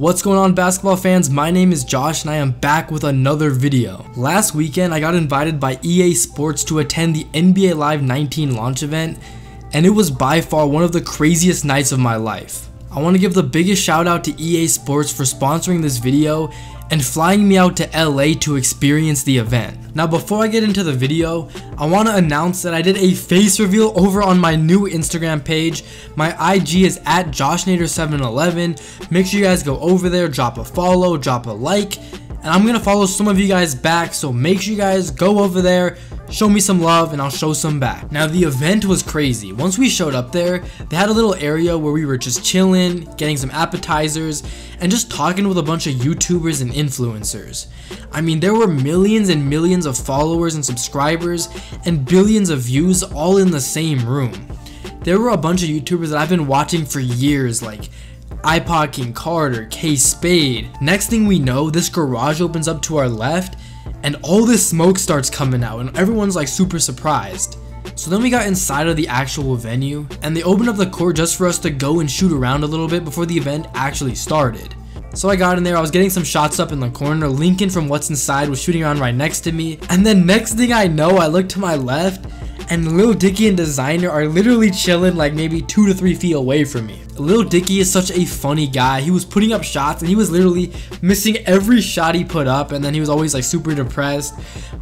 What's going on, basketball fans? My name is Josh and I am back with another video. Last weekend I got invited by EA Sports to attend the NBA Live 19 launch event, and it was by far one of the craziest nights of my life. I want to give the biggest shout out to EA Sports for sponsoring this video and flying me out to LA to experience the event. Now before I get into the video, I want to announce that I did a face reveal over on my new Instagram page. My IG is at JoshNader711. Make sure you guys go over there, drop a follow, drop a like, and I'm going to follow some of you guys back, so make sure you guys go over there, show me some love, and I'll show some back. Now the event was crazy. Once we showed up there, they had a little area where we were just chilling, getting some appetizers, and just talking with a bunch of YouTubers and influencers. I mean, there were millions and millions of followers and subscribers and billions of views all in the same room. There were a bunch of YouTubers that I've been watching for years, like iPod King Carter, K Spade. Next thing we know, this garage opens up to our left and all this smoke starts coming out and everyone's like super surprised. So then we got inside of the actual venue and they opened up the court just for us to go and shoot around a little bit before the event actually started. So I got in there, I was getting some shots up in the corner. Lincoln from What's Inside was shooting around right next to me, and then next thing I know, I look to my left and Lil Dicky and Designer are literally chilling like maybe 2 to 3 feet away from me. Lil Dicky is such a funny guy. He was putting up shots and he was literally missing every shot he put up, and then he was always like super depressed.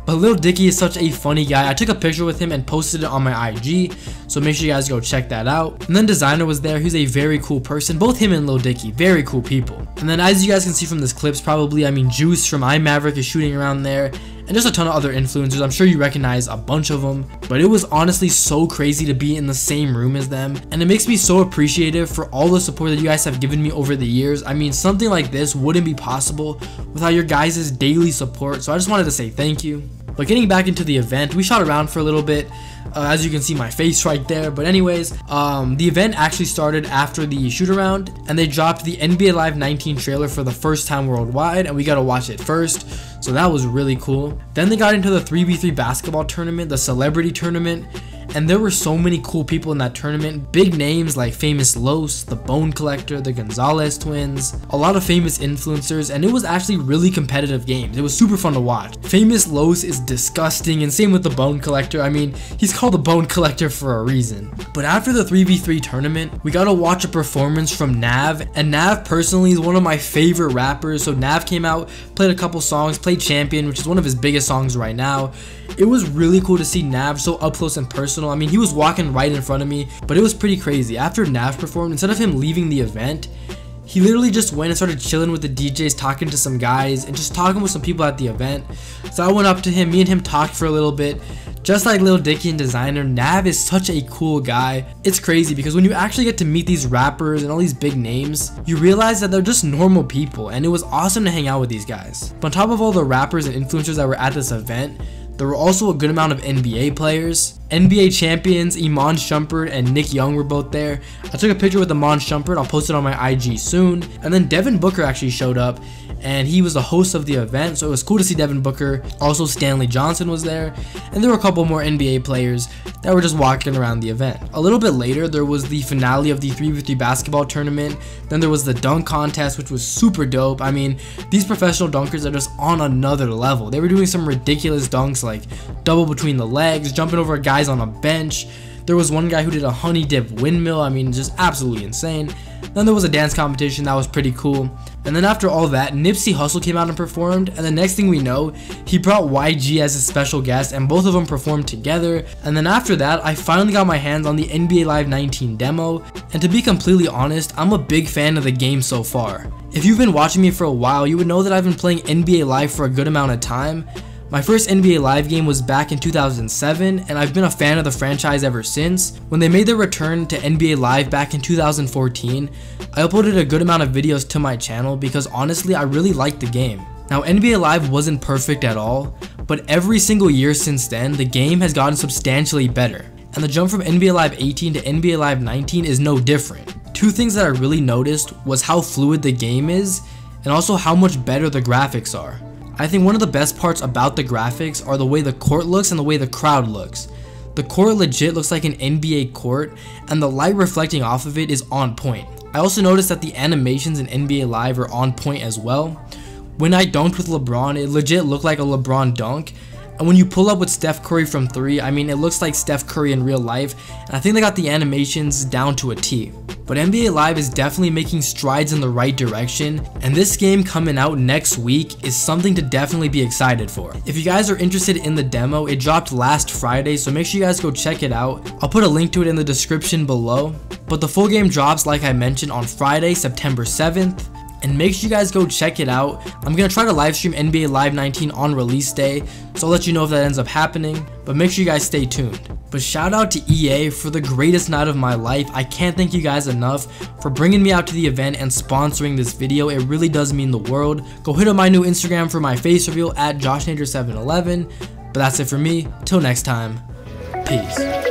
But Lil Dicky is such a funny guy. I took a picture with him and posted it on my IG, so make sure you guys go check that out. And then Designer was there. He's a very cool person. Both him and Lil Dicky, very cool people. And then as you guys can see from this clips probably, I mean, Juice from iMaverick is shooting around there, and just a ton of other influencers. I'm sure you recognize a bunch of them, but it was honestly so crazy to be in the same room as them, and it makes me so appreciative for all the support that you guys have given me over the years. I mean, something like this wouldn't be possible without your guys' daily support, so I just wanted to say thank you. But getting back into the event, we shot around for a little bit. As you can see my face right there, but anyways, the event actually started after the shoot around and they dropped the NBA Live 19 trailer for the first time worldwide, and we got to watch it first, so that was really cool. Then they got into the 3v3 basketball tournament, the celebrity tournament, and there were so many cool people in that tournament. Big names like Famous Los, the Bone Collector, the Gonzalez twins, a lot of famous influencers, and it was actually really competitive games. It was super fun to watch. Famous Los is disgusting, and same with the Bone Collector. I mean, he's called the Bone Collector for a reason. But after the 3v3 tournament, we got to watch a performance from Nav, and Nav personally is one of my favorite rappers. So Nav came out, played a couple songs, played Champion, which is one of his biggest songs right now. It was really cool to see Nav so up close and personal. I mean, he was walking right in front of me, but it was pretty crazy. After Nav performed, instead of him leaving the event, he literally just went and started chilling with the DJs, talking to some guys and just talking with some people at the event. So I went up to him, me and him talked for a little bit. Just like Lil Dicky and Designer, Nav is such a cool guy. It's crazy because when you actually get to meet these rappers and all these big names, you realize that they're just normal people, and it was awesome to hang out with these guys. But on top of all the rappers and influencers that were at this event, there were also a good amount of NBA players. NBA champions Iman Shumpert and Nick Young were both there. I took a picture with Iman Shumpert, I'll post it on my IG soon. And then Devin Booker actually showed up, and he was the host of the event, so it was cool to see Devin Booker. Also Stanley Johnson was there, and there were a couple more NBA players that were just walking around the event. A little bit later, there was the finale of the 3v3 basketball tournament. Then there was the dunk contest, which was super dope. I mean, these professional dunkers are just on another level. They were doing some ridiculous dunks like double between the legs, jumping over guys on a bench. There was one guy who did a honey dip windmill. I mean, just absolutely insane. Then there was a dance competition that was pretty cool. And then after all that, Nipsey Hussle came out and performed, and the next thing we know, he brought YG as his special guest, and both of them performed together. And then after that, I finally got my hands on the NBA Live 19 demo, and to be completely honest, I'm a big fan of the game so far. If you've been watching me for a while, you would know that I've been playing NBA Live for a good amount of time. My first NBA Live game was back in 2007, and I've been a fan of the franchise ever since. When they made their return to NBA Live back in 2014, I uploaded a good amount of videos to my channel because honestly, I really liked the game. Now, NBA Live wasn't perfect at all, but every single year since then, the game has gotten substantially better. And the jump from NBA Live 18 to NBA Live 19 is no different. Two things that I really noticed was how fluid the game is, and also how much better the graphics are. I think one of the best parts about the graphics are the way the court looks and the way the crowd looks. The court legit looks like an NBA court, and the light reflecting off of it is on point. I also noticed that the animations in NBA Live are on point as well. When I dunked with LeBron, it legit looked like a LeBron dunk. And when you pull up with Steph Curry from 3, I mean, it looks like Steph Curry in real life, and I think they got the animations down to a T. But NBA Live is definitely making strides in the right direction, and this game coming out next week is something to definitely be excited for. If you guys are interested in the demo, it dropped last Friday, so make sure you guys go check it out. I'll put a link to it in the description below. But the full game drops, like I mentioned, on Friday, September 7th. And make sure you guys go check it out. I'm going to try to live stream NBA Live 19 on release day, so I'll let you know if that ends up happening, but make sure you guys stay tuned. But shout out to EA for the greatest night of my life. I can't thank you guys enough for bringing me out to the event and sponsoring this video. It really does mean the world. Go hit up my new Instagram for my face reveal at JoshNader711. But that's it for me. Till next time, peace.